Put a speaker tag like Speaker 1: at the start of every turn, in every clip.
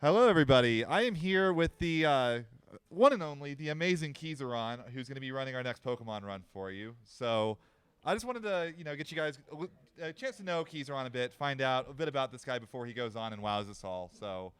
Speaker 1: Hello, everybody. I am here with the one and only, the amazing Keizaron, who's going to be running our next Pokemon run for you. So, I just wanted to, get you guys a chance to know Keizaron a bit, find out a bit about this guy before he goes on and wows us all. So,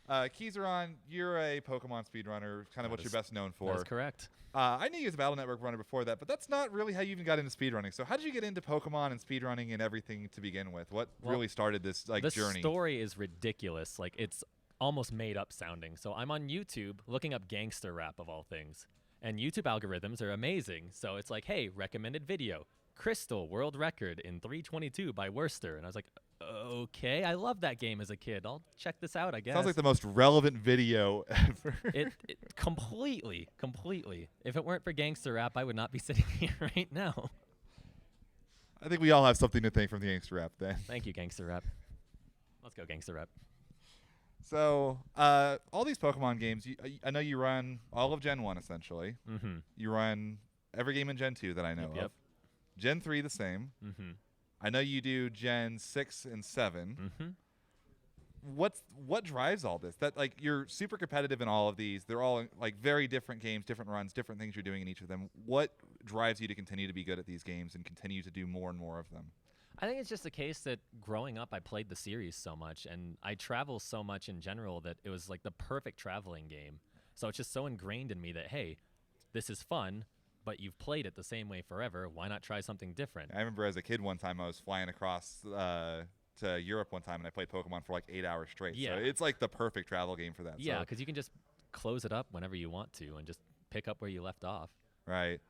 Speaker 1: Keizaron, you're a Pokemon speedrunner, kind of what you're best known for.
Speaker 2: That's correct.
Speaker 1: I knew you as a Battle Network runner before that, but that's not really how you even got into speedrunning. So how did you get into Pokemon and speedrunning and everything to begin with? What really started this journey?
Speaker 2: The story is ridiculous. Like, it's almost made up sounding. So I'm on YouTube looking up gangster rap of all things. And YouTube algorithms are amazing. So it's like, hey, recommended video. Crystal world record in 322 by Worcester. And I was like, okay, I loved that game as a kid. I'll check this out, I guess.
Speaker 1: Sounds like the most relevant video ever.
Speaker 2: it completely. If it weren't for gangster rap, I would not be sitting here right now.
Speaker 1: I think we all have something to thank from the gangster rap then.
Speaker 2: Thank you, gangster rap. Let's go, gangster rap.
Speaker 1: So, all these Pokemon games, I know you run all of Gen 1, essentially.
Speaker 2: Mm-hmm.
Speaker 1: You run every game in Gen 2 that I know
Speaker 2: Yep.
Speaker 1: of. Gen 3, the same.
Speaker 2: Mm-hmm.
Speaker 1: I know you do Gen 6 and 7.
Speaker 2: Mm-hmm.
Speaker 1: What drives all this? That, like, you're super competitive in all of these. They're all, like, very different games, different runs, different things you're doing in each of them. What drives you to continue to be good at these games and continue to do more and more of them?
Speaker 2: I think it's just the case that growing up, I played the series so much, and I travel so much in general that it was like the perfect traveling game. So it's just so ingrained in me that, hey, this is fun, but you've played it the same way forever. Why not try something different?
Speaker 1: I remember as a kid one time I was flying across to Europe one time, and I played Pokemon for like 8 hours straight.
Speaker 2: Yeah.
Speaker 1: So it's like the perfect travel game for that.
Speaker 2: Yeah,
Speaker 1: So,
Speaker 2: because you can just close it up whenever you want to and just pick up where you left off.
Speaker 1: right.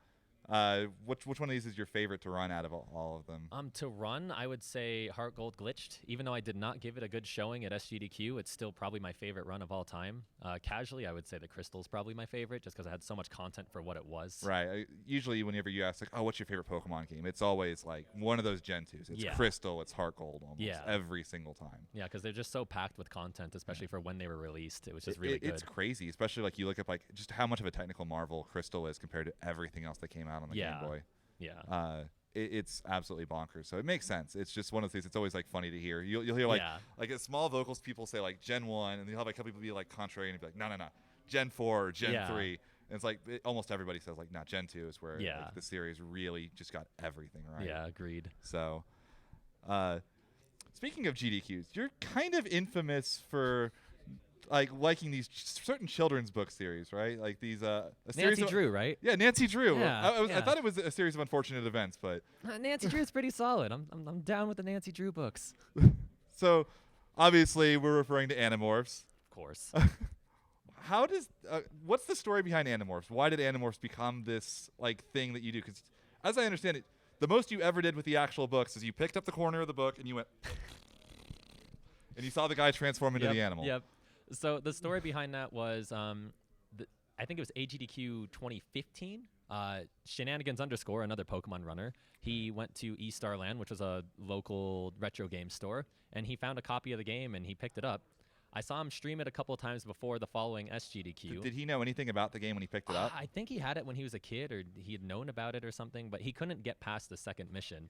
Speaker 1: Which one of these is your favorite to run out of all of them?
Speaker 2: To run, I would say Heart Gold Glitched. Even though I did not give it a good showing at SGDQ, it's still probably my favorite run of all time. Casually, I would say the Crystal's probably my favorite, just because I had so much content for what it was.
Speaker 1: Right. Usually whenever you ask, like, oh, what's your favorite Pokemon game? It's always like one of those Gen 2s. It's
Speaker 2: Yeah.
Speaker 1: Crystal, it's Heart Gold almost
Speaker 2: Yeah.
Speaker 1: every single time.
Speaker 2: Yeah, because they're just so packed with content, especially for when they were released. It was just really good.
Speaker 1: It's crazy, especially like you look up like just how much of a technical marvel Crystal is compared to everything else that came out on the Game Boy.
Speaker 2: Yeah.
Speaker 1: It's absolutely bonkers. So it makes sense. It's just one of those things. It's always like funny to hear. You'll hear like at small vocals, people say like Gen 1, and you'll have like a couple people be like contrary and be like, no, Gen 4 or Gen 3. And it's like almost everybody says like, nah, Gen 2 is where like, the series really just got everything right.
Speaker 2: Yeah, agreed.
Speaker 1: So, speaking of GDQs, you're kind of infamous for like liking these certain children's book series, right? Like these
Speaker 2: Nancy Drew, right?
Speaker 1: Yeah, Nancy Drew.
Speaker 2: Yeah,
Speaker 1: I thought it was a series of unfortunate events, but
Speaker 2: Nancy Drew's pretty solid. I'm down with the Nancy Drew books.
Speaker 1: so obviously we're referring to Animorphs.
Speaker 2: Of course.
Speaker 1: How does what's the story behind Animorphs? Why did Animorphs become this like thing that you do? Because as I understand it, the most you ever did with the actual books is you picked up the corner of the book and you went and you saw the guy transform into the animal.
Speaker 2: Yep. So the story behind that was, I think it was AGDQ 2015. Shenanigans _ another Pokemon runner. He went to eStarland, which was a local retro game store, and he found a copy of the game and he picked it up. I saw him stream it a couple of times before the following SGDQ.
Speaker 1: Did he know anything about the game when he picked it up?
Speaker 2: I think he had it when he was a kid, or he had known about it or something, but he couldn't get past the second mission.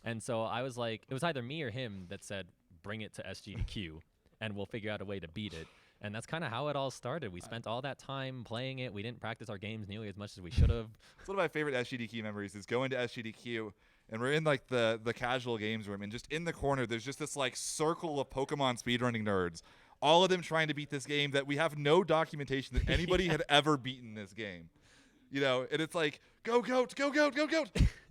Speaker 2: And so I was like, it was either me or him that said, bring it to SGDQ, and we'll figure out a way to beat it. And that's kind of how it all started. We spent all that time playing it. We didn't practice our games nearly as much as we should have.
Speaker 1: It's one of my favorite SGDQ memories is going to SGDQ, and we're in like the casual games room, and just in the corner, there's just this like circle of Pokemon speedrunning nerds, all of them trying to beat this game that we have no documentation that anybody had ever beaten this game. You know, and it's like, go goat, go goat, go goat.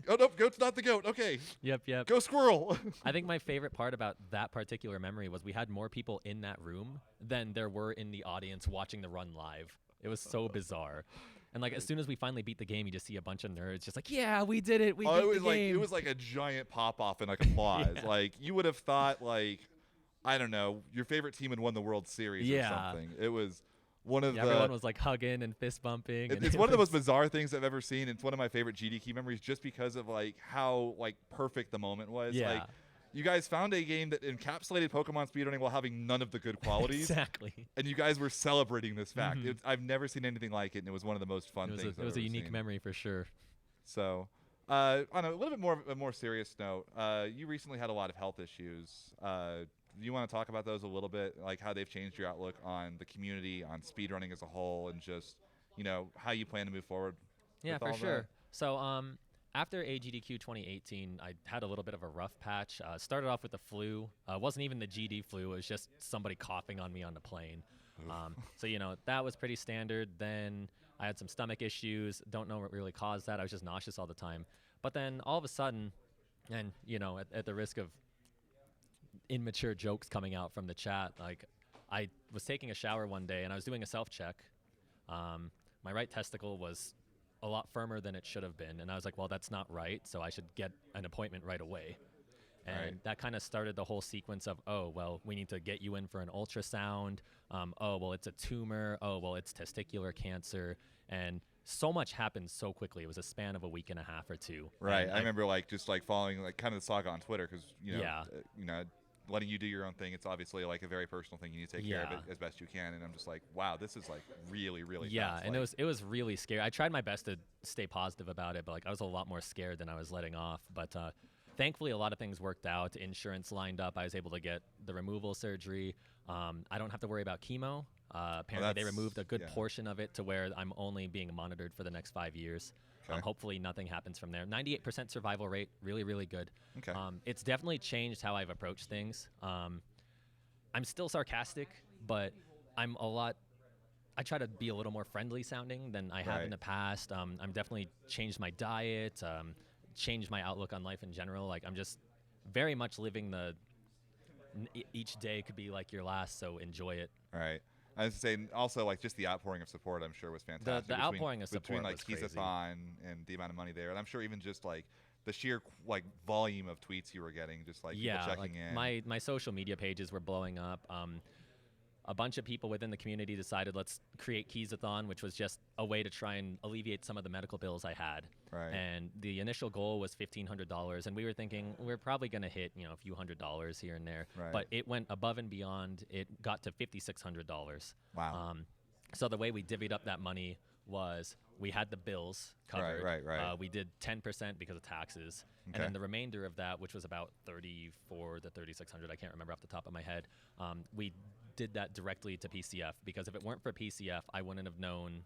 Speaker 1: Oh, nope, goat's not the goat. Okay.
Speaker 2: Yep.
Speaker 1: Go squirrel.
Speaker 2: I think my favorite part about that particular memory was we had more people in that room than there were in the audience watching the run live. It was so bizarre. And like as soon as we finally beat the game, you just see a bunch of nerds just like, yeah, we did it. We beat the game.
Speaker 1: It was like a giant pop off and like applause.
Speaker 2: Yeah.
Speaker 1: Like you would have thought like, I don't know, your favorite team had won the World Series or something. It was one of the
Speaker 2: everyone was like hugging and fist bumping.
Speaker 1: It's one of the most bizarre things I've ever seen. It's one of my favorite GDQ memories just because of like how like perfect the moment was.
Speaker 2: Yeah.
Speaker 1: Like you guys found a game that encapsulated Pokemon speedrunning while having none of the good qualities.
Speaker 2: Exactly.
Speaker 1: And you guys were celebrating this fact.
Speaker 2: Mhm.
Speaker 1: I've never seen anything like it, and it was one of the most fun things.
Speaker 2: It was a unique memory for sure.
Speaker 1: So, on a little bit more serious note, you recently had a lot of health issues Do you want to talk about those a little bit, like how they've changed your outlook on the community, on speedrunning as a whole, and just, how you plan to move forward?
Speaker 2: Yeah,
Speaker 1: with
Speaker 2: for
Speaker 1: all
Speaker 2: sure.
Speaker 1: that?
Speaker 2: So after AGDQ 2018, I had a little bit of a rough patch. Started off with the flu. Wasn't even the GD flu. It was just somebody coughing on me on the plane. So, that was pretty standard. Then I had some stomach issues. Don't know what really caused that. I was just nauseous all the time. But then all of a sudden, and, at the risk of immature jokes coming out from the chat, like I was taking a shower one day and I was doing a self-check. My right testicle was a lot firmer than it should have been, and I was like, well, that's not right, so I should get an appointment right away. And that kind of started the whole sequence of, oh, well, we need to get you in for an ultrasound. Oh, well, it's a tumor. Oh, well, it's testicular cancer. And so much happened so quickly. It was a span of a week and a half or two.
Speaker 1: Right.
Speaker 2: And
Speaker 1: I remember just following kind of the saga on Twitter because letting you do your own thing. It's obviously like a very personal thing. You need to take care of it as best you can. And I'm just like, wow, this is like really, really fast.
Speaker 2: And it was really scary. I tried my best to stay positive about it, but like I was a lot more scared than I was letting off. But thankfully, a lot of things worked out. Insurance lined up. I was able to get the removal surgery. I don't have to worry about chemo. Apparently, they removed a good portion of it to where I'm only being monitored for the next 5 years.
Speaker 1: Okay.
Speaker 2: Hopefully nothing happens from there. 98% survival rate, really, really good.
Speaker 1: Okay.
Speaker 2: It's definitely changed how I've approached things. I'm still sarcastic, but I try to be a little more friendly sounding than I have in the past. I'm definitely changed my diet, changed my outlook on life in general. Like I'm just very much living each day could be like your last, so enjoy it.
Speaker 1: Right. I was saying also like just the outpouring of support I'm sure was fantastic.
Speaker 2: The outpouring of support
Speaker 1: between like
Speaker 2: was crazy.
Speaker 1: Keizaron and the amount of money there, and I'm sure even just like the sheer like volume of tweets you were getting, just like people checking in.
Speaker 2: My social media pages were blowing up. A bunch of people within the community decided let's create Keizathon, which was just a way to try and alleviate some of the medical bills I had.
Speaker 1: Right.
Speaker 2: And the initial goal was $1,500, and we were thinking we're probably going to hit a few $100s here and there.
Speaker 1: Right.
Speaker 2: But it went above and beyond. It got to $5,600.
Speaker 1: Wow.
Speaker 2: So the way we divvied up that money was we had the bills covered.
Speaker 1: Right.
Speaker 2: We did 10% because of taxes, and then the remainder of that, which was about $3,400 to $3,600, I can't remember off the top of my head. We did that directly to PCF because if it weren't for PCF, I wouldn't have known.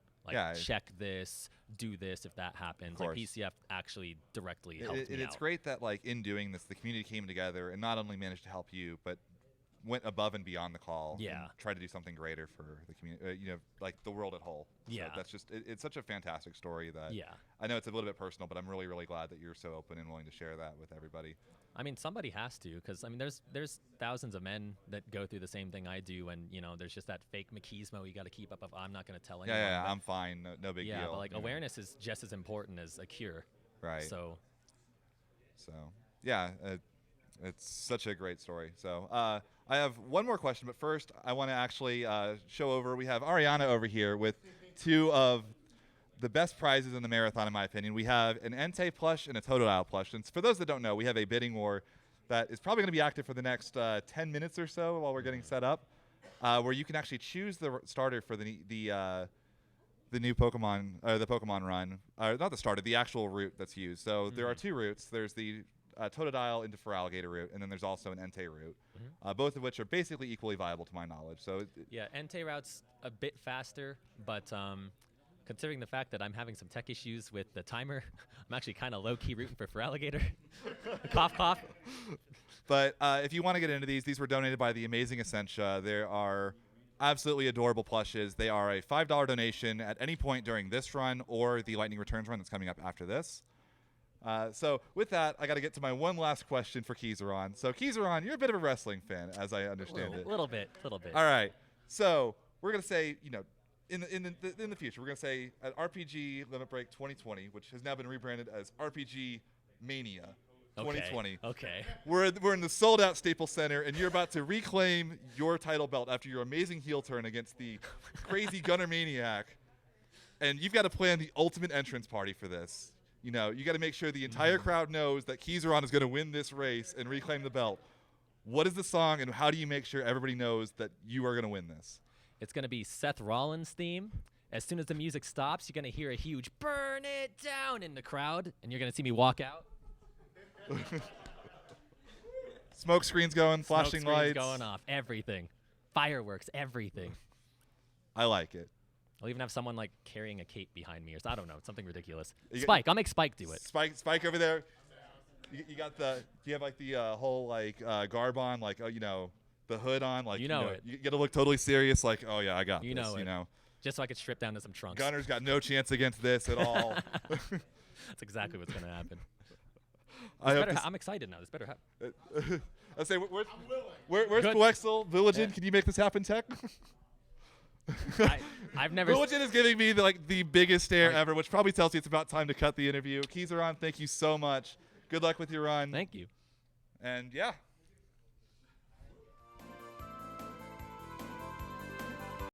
Speaker 2: Check this, do this if that happens. Like PCF actually directly helped me out.
Speaker 1: It's great that like in doing this, the community came together and not only managed to help you, but went above and beyond the call.
Speaker 2: Yeah.
Speaker 1: And tried to do something greater for the community, like the world at whole.
Speaker 2: Yeah.
Speaker 1: So that's just it's such a fantastic story that.
Speaker 2: Yeah.
Speaker 1: I know it's a little bit personal, but I'm really, really glad that you're so open and willing to share that with everybody.
Speaker 2: I mean, somebody has to, because I mean, there's thousands of men that go through the same thing I do, and there's just that fake machismo you got to keep up. Of I'm not going to tell anyone.
Speaker 1: Yeah, I'm fine. No big deal.
Speaker 2: Yeah, but like awareness is just as important as a cure.
Speaker 1: Right.
Speaker 2: So
Speaker 1: yeah, it's such a great story. So I have one more question, but first I want to actually show over. We have Ariana over here with two of the best prizes in the marathon, in my opinion. We have an Entei plush and a Totodile plush. And for those that don't know, we have a bidding war that is probably going to be active for the next 10 minutes or so while we're getting set up, where you can actually choose the starter for the new Pokemon, the Pokemon run. Not the starter, the actual route that's used. So there are two routes. There's the Totodile into Feraligatr route, and then there's also an Entei route, both of which are basically equally viable to my knowledge. So
Speaker 2: yeah, Entei route's a bit faster, but considering the fact that I'm having some tech issues with the timer, I'm actually kind of low-key rooting for Feraligatr. Cough, cough.
Speaker 1: But if you want to get into these were donated by the amazing Essentia. There are absolutely adorable plushes. They are a $5 donation at any point during this run or the Lightning Returns run that's coming up after this. So with that, I got to get to my one last question for Keizaron. So Keizaron, you're a bit of a wrestling fan, as I understand it.
Speaker 2: A little bit.
Speaker 1: All right. So we're going to say, in the future, we're going to say at RPG Limit Break 2020, which has now been rebranded as RPG Mania 2020.
Speaker 2: Okay.
Speaker 1: We're in the sold-out Staples Center, and you're about to reclaim your title belt after your amazing heel turn against the crazy Gunner Maniac. And you've got to plan the ultimate entrance party for this. You got to make sure the entire crowd knows that Keizaron is going to win this race and reclaim the belt. What is the song, and how do you make sure everybody knows that you are going to win this?
Speaker 2: It's going to be Seth Rollins' theme. As soon as the music stops, you're going to hear a huge "Burn It Down" in the crowd, and you're going to see me walk out.
Speaker 1: Smoke screens going,
Speaker 2: Smoke
Speaker 1: flashing
Speaker 2: screens
Speaker 1: lights.
Speaker 2: going off. Everything. Fireworks. Everything.
Speaker 1: I like it.
Speaker 2: I'll even have someone like carrying a cape behind me, or I don't know, something ridiculous.
Speaker 1: You
Speaker 2: Spike. I'll make Spike do it.
Speaker 1: Spike over there. You got the. Do you have like the whole like garb on, like the hood on, like
Speaker 2: You know it.
Speaker 1: You got to look totally serious, like I got
Speaker 2: You
Speaker 1: this.
Speaker 2: know
Speaker 1: You
Speaker 2: it.
Speaker 1: know.
Speaker 2: Just so I could strip down to some trunks.
Speaker 1: Gunner's got no chance against this at all.
Speaker 2: That's exactly what's gonna happen.
Speaker 1: I hope
Speaker 2: I'm excited now. This better happen.
Speaker 1: I say, where's
Speaker 2: Good.
Speaker 1: Coexel? Villagin,
Speaker 2: Yeah.
Speaker 1: can you make this happen, Tech?
Speaker 2: I've never.
Speaker 1: Villagin is giving me the biggest stare
Speaker 2: Right.
Speaker 1: ever, which probably tells you it's about time to cut the interview. Keizaron, thank you so much. Good luck with your run.
Speaker 2: Thank you.
Speaker 1: And yeah.